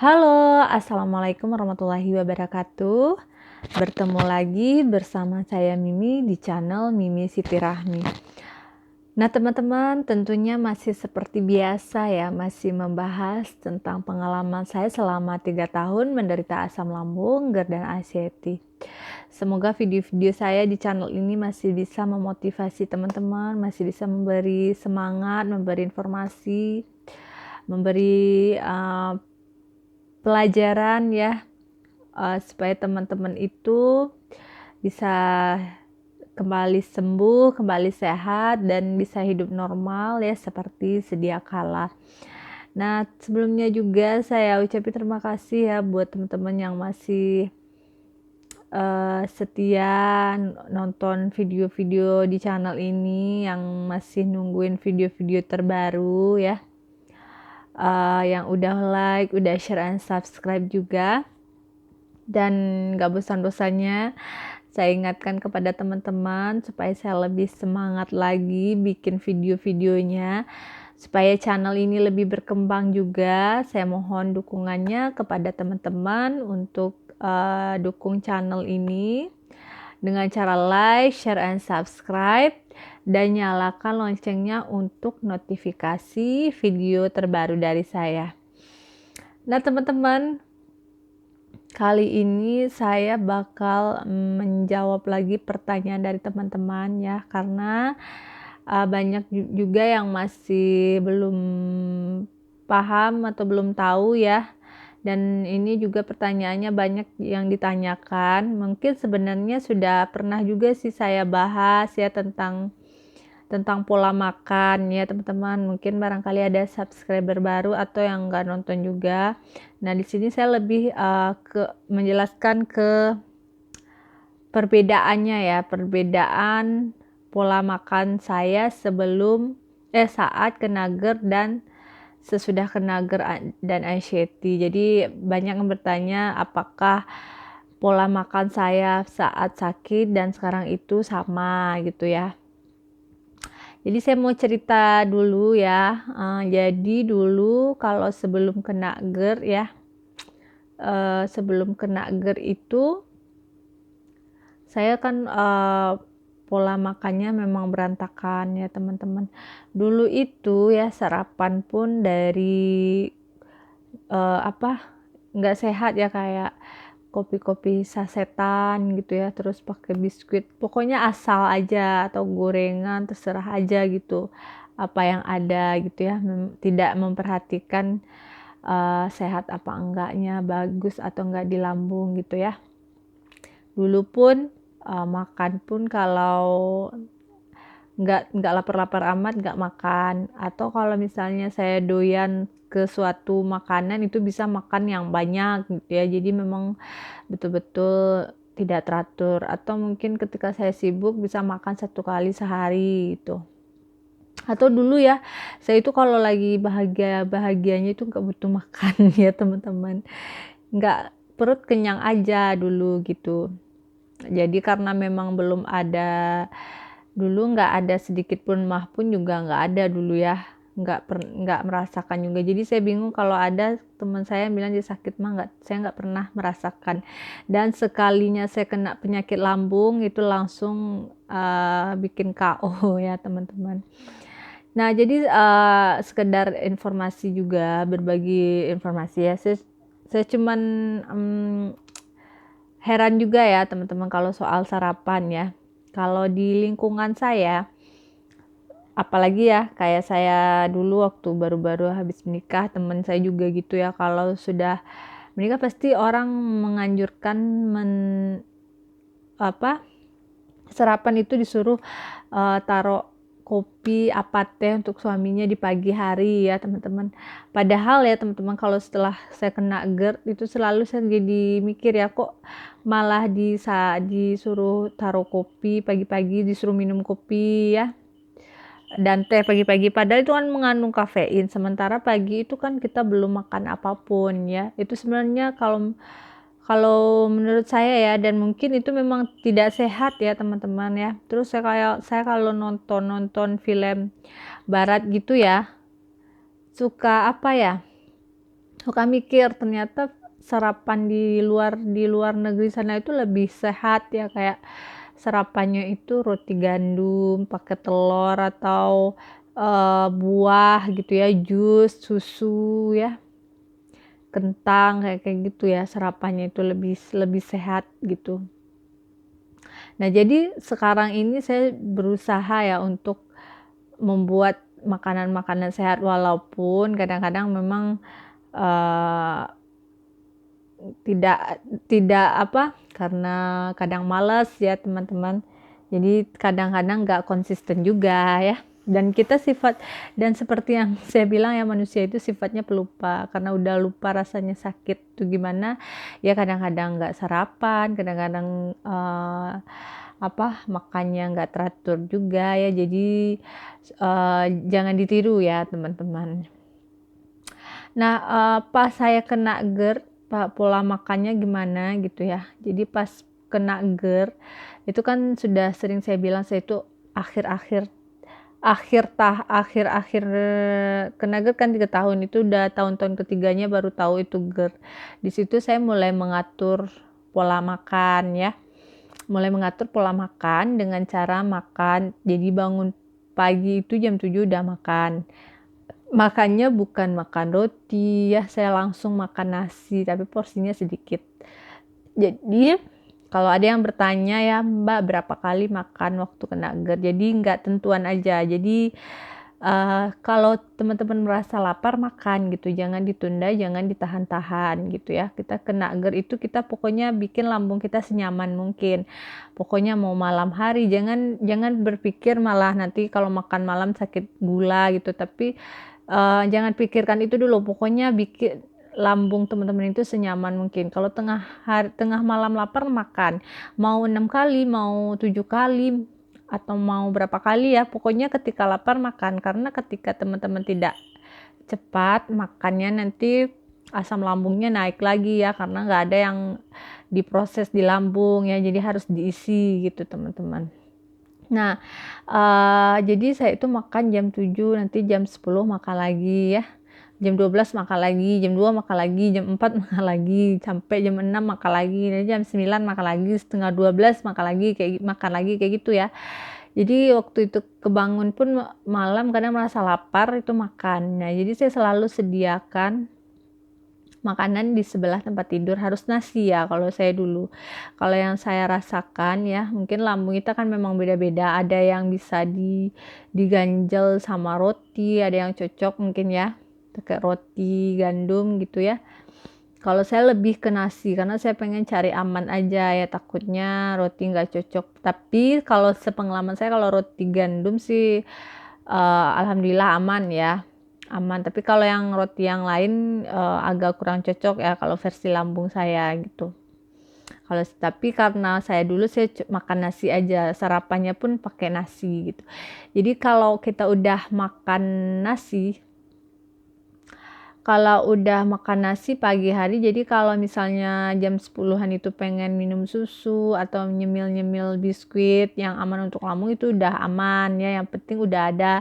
Halo, assalamualaikum warahmatullahi wabarakatuh. Bertemu lagi bersama saya Mimi di channel Mimi Siti Rahmi. Nah, teman-teman, tentunya masih seperti biasa ya, masih membahas tentang pengalaman saya selama 3 tahun menderita asam lambung, GERD dan anxiety. Semoga video-video saya di channel ini masih bisa memotivasi teman-teman, masih bisa memberi semangat, memberi informasi, memberi pelajaran ya, supaya teman-teman itu bisa kembali sembuh, kembali sehat, dan bisa hidup normal ya seperti sedia kala. Nah, sebelumnya juga saya ucapin terima kasih ya buat teman-teman yang masih setia nonton video-video di channel ini, yang masih nungguin video-video terbaru ya, yang udah like, udah share and subscribe juga. Dan gak bosan-bosannya saya ingatkan kepada teman-teman supaya saya lebih semangat lagi bikin video-videonya, supaya channel ini lebih berkembang juga. Saya mohon dukungannya kepada teman-teman untuk dukung channel ini dengan cara like, share, and subscribe, dan nyalakan loncengnya untuk notifikasi video terbaru dari saya. Nah, teman-teman, kali ini saya bakal menjawab lagi pertanyaan dari teman-teman ya, karena banyak juga yang masih belum paham atau belum tahu ya. Dan ini juga pertanyaannya banyak yang ditanyakan. Mungkin sebenarnya sudah pernah juga sih saya bahas ya tentang pola makan ya teman-teman. Mungkin barangkali ada subscriber baru atau yang nggak nonton juga. Nah, di sini saya lebih menjelaskan ke perbedaannya ya, perbedaan pola makan saya saat kena GERD dan sesudah kena GERD dan anxiety. Jadi banyak yang bertanya apakah pola makan saya saat sakit dan sekarang itu sama gitu ya. Jadi saya mau cerita dulu ya. Jadi dulu kalau sebelum kena GERD ya, sebelum kena GERD itu saya kan pola makannya memang berantakan ya teman-teman. Dulu itu ya sarapan pun dari nggak sehat ya, kayak kopi-kopi sasetan gitu ya, terus pakai biskuit, pokoknya asal aja, atau gorengan terserah aja gitu apa yang ada gitu ya, tidak memperhatikan sehat apa enggaknya, bagus atau enggak di lambung gitu ya. Dulu pun makan pun kalau nggak lapar-lapar amat nggak makan, atau kalau misalnya saya doyan ke suatu makanan itu bisa makan yang banyak gitu ya. Jadi memang betul-betul tidak teratur, atau mungkin ketika saya sibuk bisa makan 1 kali sehari gitu. Atau dulu ya, saya itu kalau lagi bahagianya itu nggak butuh makan ya teman-teman, nggak, perut kenyang aja dulu gitu. Jadi karena memang belum ada, dulu nggak ada sedikit pun mah pun juga nggak ada dulu ya, nggak merasakan juga. Jadi saya bingung kalau ada teman saya bilang dia sakit mah, saya nggak pernah merasakan. Dan sekalinya saya kena penyakit lambung itu langsung bikin KO ya teman-teman. Nah, jadi sekedar informasi juga, berbagi informasi ya. Saya cuman heran juga ya teman-teman kalau soal sarapan ya. Kalau di lingkungan saya, apalagi ya kayak saya dulu waktu baru-baru habis menikah, teman saya juga gitu ya, kalau sudah menikah pasti orang menganjurkan sarapan itu disuruh taruh kopi apa teh untuk suaminya di pagi hari ya teman-teman. Padahal ya teman-teman, kalau setelah saya kena GERD itu selalu saya jadi mikir ya, kok malah disuruh taruh kopi pagi-pagi, disuruh minum kopi ya dan teh pagi-pagi, padahal itu kan mengandung kafein, sementara pagi itu kan kita belum makan apapun ya. Itu sebenarnya kalau kalau menurut saya ya, dan mungkin itu memang tidak sehat ya teman-teman ya. Terus saya kalau nonton film barat gitu ya, suka apa ya, suka mikir ternyata sarapan di luar negeri sana itu lebih sehat ya, kayak sarapannya itu roti gandum pakai telur atau buah gitu ya, jus, susu ya, kentang kayak kayak gitu ya, sarapannya itu lebih lebih sehat gitu. Nah, jadi sekarang ini saya berusaha ya untuk membuat makanan-makanan sehat, walaupun kadang-kadang memang uh, tidak tidak apa, karena kadang malas ya teman-teman. Jadi kadang-kadang nggak konsisten juga ya. Dan kita sifat, dan seperti yang saya bilang ya, manusia itu sifatnya pelupa. Karena udah lupa rasanya sakit tuh gimana, ya kadang-kadang nggak sarapan, kadang-kadang makannya nggak teratur juga ya. Jadi jangan ditiru ya teman-teman. Nah, pas saya kena GERD, pola makannya gimana gitu ya. Jadi pas kena GERD, itu kan sudah sering saya bilang, saya itu akhir-akhir akhir-akhir kena GERD kan 3 tahun, itu udah tahun-tahun ketiganya baru tahu itu GERD. Di situ saya mulai mengatur pola makan ya. Mulai mengatur pola makan dengan cara makan. Jadi bangun pagi itu jam 7 udah makan. Makannya bukan makan roti ya, saya langsung makan nasi tapi porsinya sedikit. Jadi kalau ada yang bertanya ya, Mbak berapa kali makan waktu kena GERD, jadi nggak tentuan aja. Jadi kalau teman-teman merasa lapar, makan gitu, jangan ditunda, jangan ditahan-tahan gitu ya. Kita kena GERD itu kita pokoknya bikin lambung kita senyaman mungkin. Pokoknya mau malam hari, jangan berpikir malah nanti kalau makan malam sakit gula gitu. Tapi jangan pikirkan itu dulu, pokoknya bikin lambung teman-teman itu senyaman mungkin. Kalau tengah malam lapar, makan, mau 6 kali, mau 7 kali, atau mau berapa kali ya, pokoknya ketika lapar makan. Karena ketika teman-teman tidak cepat makannya, nanti asam lambungnya naik lagi ya, karena nggak ada yang diproses di lambung ya, jadi harus diisi gitu teman-teman. Nah, jadi saya itu makan jam 7, nanti jam 10 makan lagi ya. Jam 12 makan lagi, jam 2 makan lagi, jam 4 makan lagi, sampai jam 6 makan lagi, dan jam 9 makan lagi, setengah 12 makan lagi kayak gitu ya. Jadi waktu itu kebangun pun malam kadang merasa lapar, itu makan. Nah, jadi saya selalu sediakan makanan di sebelah tempat tidur, harus nasi ya kalau saya dulu. Kalau yang saya rasakan ya, mungkin lambung kita kan memang beda-beda, ada yang bisa diganjel sama roti, ada yang cocok mungkin ya pakai roti gandum gitu ya. Kalau saya lebih ke nasi karena saya pengen cari aman aja ya, takutnya roti nggak cocok. Tapi kalau sepengalaman saya, kalau roti gandum sih alhamdulillah aman ya, aman. Tapi kalau yang roti yang lain agak kurang cocok ya kalau versi lambung saya gitu. Tapi karena saya dulu saya makan nasi aja, sarapannya pun pakai nasi gitu. Jadi kalau kita udah makan nasi, kalau udah makan nasi pagi hari, jadi kalau misalnya jam 10-an itu pengen minum susu atau nyemil-nyemil biskuit yang aman untuk lambung, itu udah aman ya. Yang penting udah ada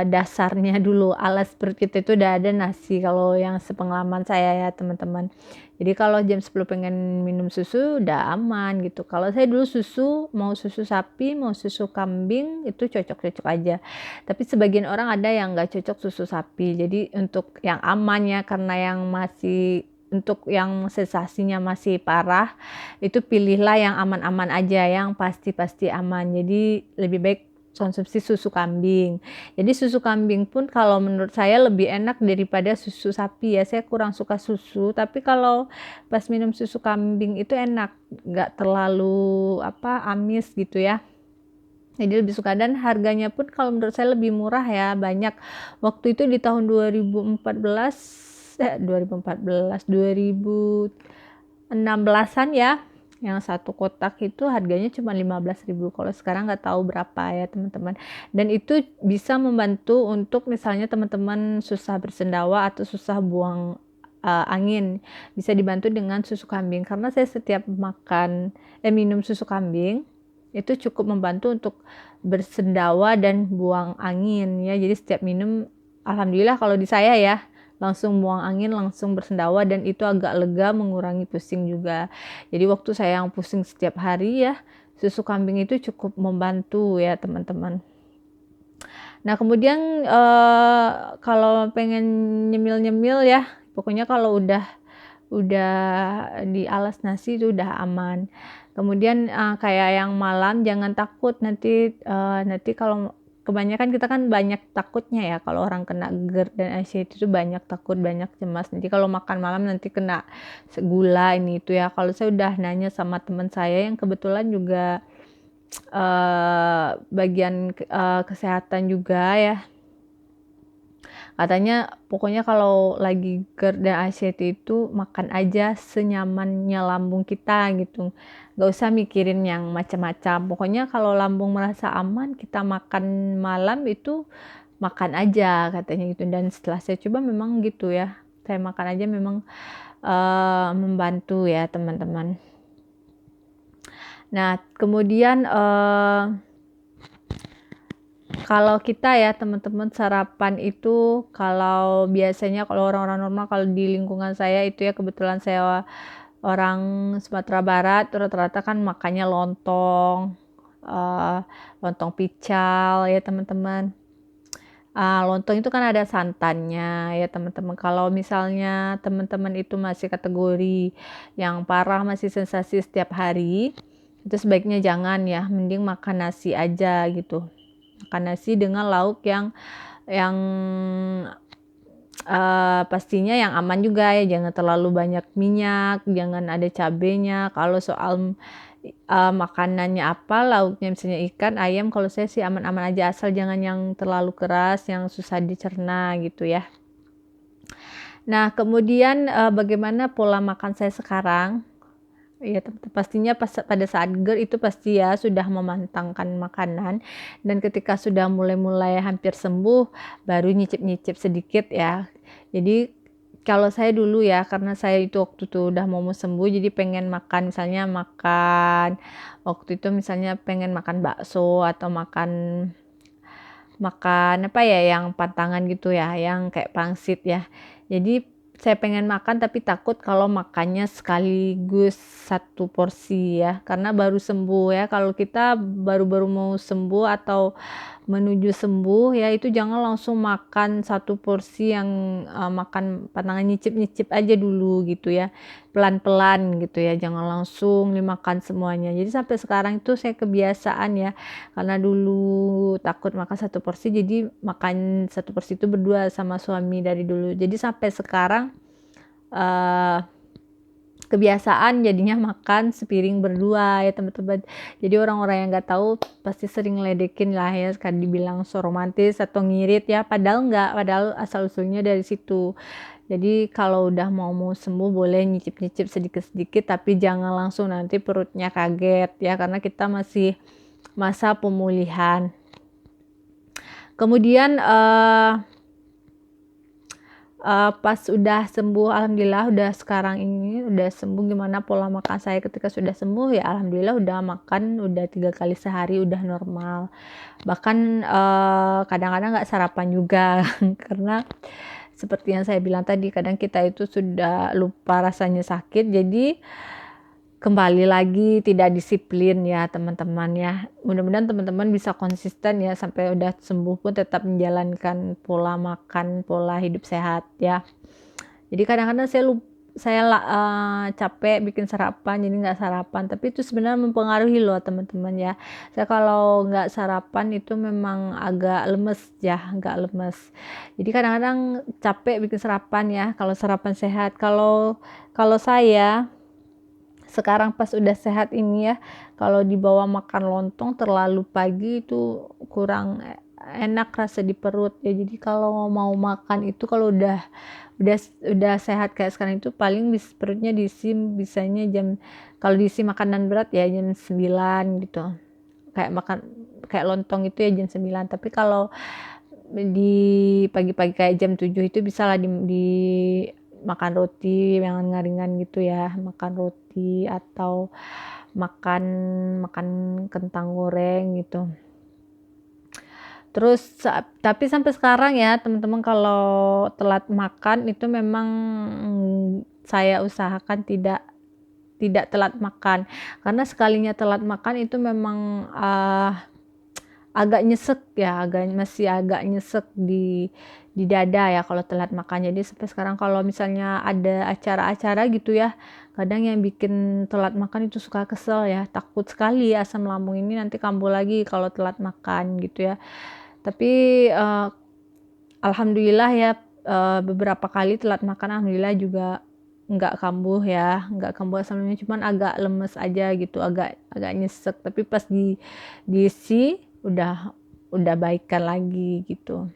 dasarnya dulu, alas perut kita itu udah ada nasi, kalau yang sepengalaman saya ya teman-teman. Jadi kalau jam 10 pengen minum susu udah aman gitu. Kalau saya dulu susu, mau susu sapi, mau susu kambing, itu cocok-cocok aja. Tapi sebagian orang ada yang nggak cocok susu sapi. Jadi untuk yang aman ya, karena yang masih, untuk yang sensasinya masih parah, itu pilihlah yang aman-aman aja, yang pasti-pasti aman. Jadi lebih baik konsumsi susu kambing. Jadi susu kambing pun kalau menurut saya lebih enak daripada susu sapi ya. Saya kurang suka susu, tapi kalau pas minum susu kambing itu enak, nggak terlalu amis gitu ya. Jadi lebih suka, dan harganya pun kalau menurut saya lebih murah ya, banyak. Waktu itu di tahun 2016-an ya, yang satu kotak itu harganya cuma 15.000. Kalau sekarang nggak tahu berapa ya teman-teman. Dan itu bisa membantu untuk misalnya teman-teman susah bersendawa atau susah buang angin, bisa dibantu dengan susu kambing. Karena saya setiap minum susu kambing itu cukup membantu untuk bersendawa dan buang angin ya. Jadi setiap minum, alhamdulillah kalau di saya ya, langsung buang angin, langsung bersendawa, dan itu agak lega, mengurangi pusing juga. Jadi waktu saya yang pusing setiap hari ya, susu kambing itu cukup membantu ya teman-teman. Nah kemudian kalau pengen nyemil-nyemil ya, pokoknya kalau udah di alas nasi itu udah aman. Kemudian kayak yang malam jangan takut nanti kalau kebanyakan kita kan banyak takutnya ya kalau orang kena GERD dan anxiety itu banyak takut, banyak cemas. Nanti kalau makan malam nanti kena gula ini itu ya. Kalau saya udah nanya sama teman saya yang kebetulan juga bagian kesehatan juga ya, katanya pokoknya kalau lagi GERD dan anxiety itu makan aja senyamannya lambung kita gitu, nggak usah mikirin yang macam-macam. Pokoknya kalau lambung merasa aman, kita makan malam itu makan aja katanya gitu. Dan setelah saya coba memang gitu ya, saya makan aja memang membantu ya teman-teman. Nah kemudian kalau kita ya teman-teman sarapan itu, kalau biasanya kalau orang-orang normal, kalau di lingkungan saya itu ya kebetulan saya orang Sumatera Barat, rata-rata kan makannya lontong, lontong pical ya teman-teman. Lontong itu kan ada santannya ya teman-teman. Kalau misalnya teman-teman itu masih kategori yang parah, masih sensasi setiap hari, itu sebaiknya jangan ya, mending makan nasi aja gitu. Makan nasi dengan lauk yang pastinya yang aman juga ya, jangan terlalu banyak minyak, jangan ada cabenya. Kalau soal makanannya apa, lauknya misalnya ikan, ayam, kalau saya sih aman-aman aja, asal jangan yang terlalu keras, yang susah dicerna gitu ya. Nah kemudian bagaimana pola makan saya sekarang? Ya, pastinya pada saat GERD itu pasti ya sudah memantangkan makanan, dan ketika sudah mulai hampir sembuh baru nyicip-nyicip sedikit ya. Jadi kalau saya dulu ya, karena saya itu waktu itu udah mau sembuh, jadi pengen makan, misalnya makan waktu itu misalnya pengen makan bakso atau makan apa ya yang pantangan gitu ya, yang kayak pangsit ya. Jadi saya pengen makan tapi takut kalau makannya sekaligus satu porsi ya, karena baru sembuh ya. Kalau kita baru-baru mau sembuh atau menuju sembuh ya, itu jangan langsung makan satu porsi yang makan pantangan, nyicip-nyicip aja dulu gitu ya, pelan-pelan gitu ya, jangan langsung dimakan semuanya. Jadi sampai sekarang itu saya kebiasaan ya, karena dulu takut makan satu porsi, jadi makan satu porsi itu berdua sama suami dari dulu. Jadi sampai sekarang kebiasaan jadinya makan sepiring berdua ya teman-teman. Jadi orang-orang yang nggak tahu pasti sering ledekin lah ya, kan dibilang so romantis atau ngirit ya, padahal nggak, padahal asal usulnya dari situ. Jadi kalau udah mau sembuh boleh nyicip-nyicip sedikit-sedikit, tapi jangan langsung nanti perutnya kaget ya, karena kita masih masa pemulihan. Kemudian pas udah sembuh, alhamdulillah udah sekarang ini udah sembuh. Gimana pola makan saya ketika sudah sembuh ya, alhamdulillah udah makan udah 3 kali sehari, udah normal. Bahkan kadang-kadang nggak sarapan juga karena seperti yang saya bilang tadi, kadang kita itu sudah lupa rasanya sakit, jadi kembali lagi tidak disiplin ya teman-teman ya. Mudah-mudahan teman-teman bisa konsisten ya, sampai udah sembuh pun tetap menjalankan pola makan, pola hidup sehat ya. Jadi kadang-kadang saya capek bikin sarapan, jadi nggak sarapan, tapi itu sebenarnya mempengaruhi loh teman-teman ya. Saya kalau nggak sarapan itu memang agak lemes ya, nggak lemes. Jadi kadang-kadang capek bikin sarapan ya, kalau sarapan sehat. Kalau saya sekarang pas udah sehat ini ya, kalau dibawa makan lontong terlalu pagi itu kurang enak rasa di perut ya. Jadi kalau mau makan itu kalau udah sehat kayak sekarang itu paling perutnya diisi bisanya kalau diisi makanan berat ya jam 9 gitu, kayak makan kayak lontong itu ya jam 9. Tapi kalau di pagi-pagi kayak jam 7 itu bisa lah di makan roti yang ringan gitu ya, makan roti atau makan kentang goreng gitu. Tapi sampai sekarang ya teman-teman, kalau telat makan itu memang saya usahakan tidak telat makan, karena sekalinya telat makan itu memang agak nyesek ya, masih agak nyesek di dada ya kalau telat makan. Jadi sampai sekarang kalau misalnya ada acara-acara gitu ya, kadang yang bikin telat makan itu suka kesel ya, takut sekali asam lambung ini nanti kambuh lagi kalau telat makan gitu ya. Tapi alhamdulillah ya, beberapa kali telat makan alhamdulillah juga nggak kambuh ya, nggak kambuh asam lambungnya, cuman agak lemes aja gitu, agak nyesek, tapi pas diisi udah baikan lagi gitu.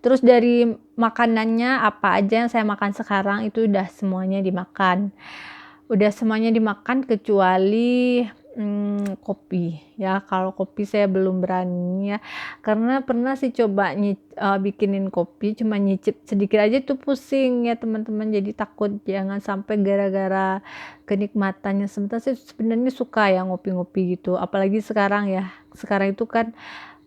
Terus dari makanannya apa aja yang saya makan sekarang itu udah semuanya dimakan. Udah semuanya dimakan kecuali kopi ya. Kalau kopi saya belum berani ya. Karena pernah sih coba bikinin kopi, cuma nyicip sedikit aja tuh pusing ya teman-teman. Jadi takut jangan sampai gara-gara kenikmatannya. Sebentar sih sebenarnya suka ya ngopi-ngopi gitu. Apalagi sekarang ya. Sekarang itu kan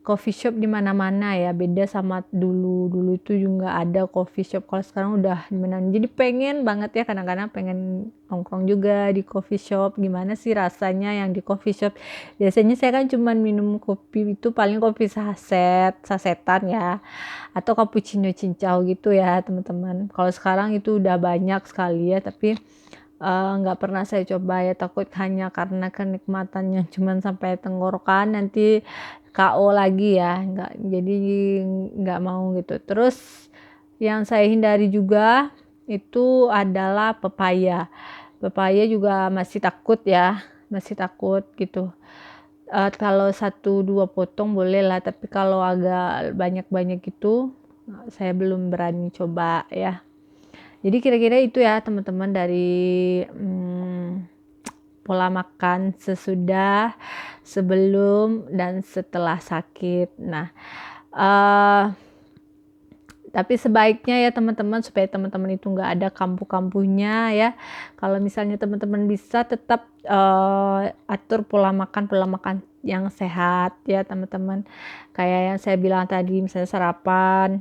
coffee shop di mana-mana ya, beda sama dulu itu juga ada coffee shop, kalau sekarang udah gimana. Jadi pengen banget ya, kadang-kadang pengen nongkrong juga di coffee shop. Gimana sih rasanya yang di coffee shop? Biasanya saya kan cuman minum kopi itu paling kopi sasetan ya, atau cappuccino cincau gitu ya teman-teman. Kalau sekarang itu udah banyak sekali ya, tapi nggak pernah saya coba ya, takut hanya karena kenikmatannya cuman sampai tenggorokan nanti KO lagi ya, jadi nggak mau gitu. Terus yang saya hindari juga itu adalah pepaya juga masih takut ya, masih takut gitu. Kalau 1-2 potong boleh lah, tapi kalau agak banyak-banyak gitu saya belum berani coba ya. Jadi kira-kira itu ya teman-teman dari pola makan sesudah, sebelum, dan setelah sakit. Nah, tapi sebaiknya ya teman-teman, supaya teman-teman itu nggak ada kambuh-kambuhnya ya, kalau misalnya teman-teman bisa tetap atur pola makan yang sehat ya teman-teman. Kayak yang saya bilang tadi, misalnya sarapan,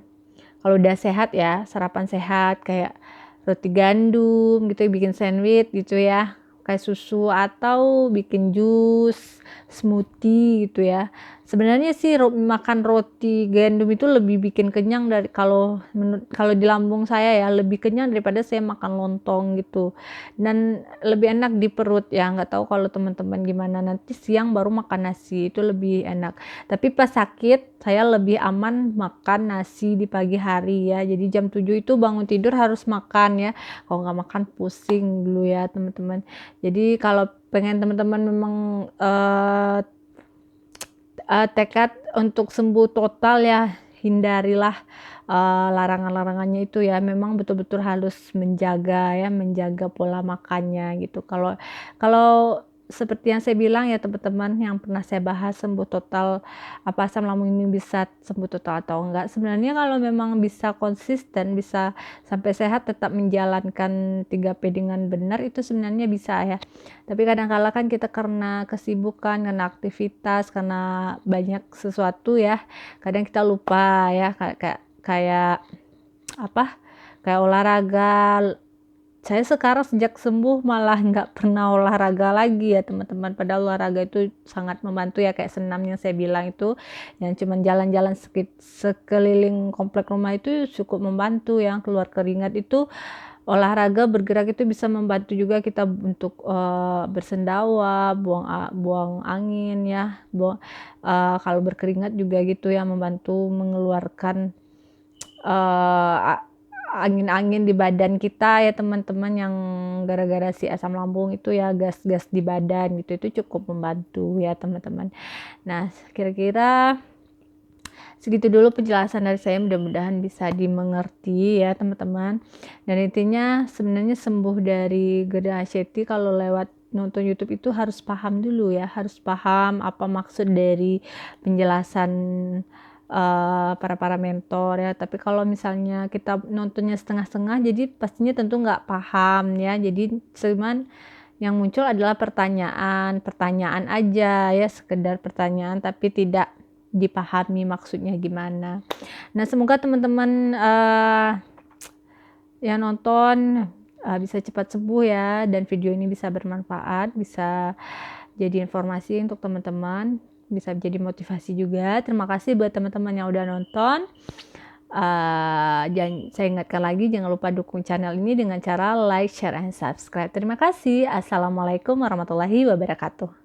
kalau udah sehat ya, sarapan sehat kayak roti gandum gitu, bikin sandwich gitu ya, kayak susu, atau bikin jus, smoothie gitu ya. Sebenarnya sih makan roti gandum itu lebih bikin kenyang dari kalau di lambung saya ya, lebih kenyang daripada saya makan lontong gitu. Dan lebih enak di perut ya, nggak tahu kalau teman-teman gimana, nanti siang baru makan nasi itu lebih enak. Tapi pas sakit saya lebih aman makan nasi di pagi hari ya. Jadi jam 7 itu bangun tidur harus makan ya. Kalau nggak makan pusing dulu ya teman-teman. Jadi kalau pengen teman-teman memang tekad untuk sembuh total ya, hindarilah larangan-larangannya itu ya. Memang betul-betul harus menjaga pola makannya gitu. Kalau seperti yang saya bilang ya teman-teman, yang pernah saya bahas, sembuh total, apa asam lambung ini bisa sembuh total atau enggak, sebenarnya kalau memang bisa konsisten, bisa sampai sehat, tetap menjalankan 3P dengan benar, itu sebenarnya bisa ya. Tapi kadang-kala kan kita karena kesibukan, karena aktivitas, karena banyak sesuatu ya, kadang kita lupa ya, kayak olahraga. Saya sekarang sejak sembuh malah nggak pernah olahraga lagi ya teman-teman. Padahal olahraga itu sangat membantu ya, kayak senam yang saya bilang itu, yang cuman jalan-jalan sekeliling komplek rumah itu cukup membantu. Yang keluar keringat itu, olahraga bergerak itu bisa membantu juga kita untuk bersendawa, buang angin ya. Kalau berkeringat juga gitu ya, membantu mengeluarkan angin-angin di badan kita ya teman-teman, yang gara-gara si asam lambung itu ya, gas-gas di badan gitu, itu cukup membantu ya teman-teman. Nah, kira-kira segitu dulu penjelasan dari saya, mudah-mudahan bisa dimengerti ya teman-teman. Dan intinya sebenarnya sembuh dari GERD HCT kalau lewat nonton YouTube itu harus paham dulu ya, harus paham apa maksud dari penjelasan para mentor ya. Tapi kalau misalnya kita nontonnya setengah-setengah, jadi pastinya tentu nggak paham ya. Jadi cuman yang muncul adalah pertanyaan aja ya, sekedar pertanyaan, tapi tidak dipahami maksudnya gimana. Nah, semoga teman-teman yang nonton bisa cepat sembuh ya, dan video ini bisa bermanfaat, bisa jadi informasi untuk teman-teman, bisa jadi motivasi juga. Terima kasih buat teman-teman yang udah nonton. Saya ingatkan lagi, jangan lupa dukung channel ini dengan cara like, share, and subscribe. Terima kasih. Assalamualaikum warahmatullahi wabarakatuh.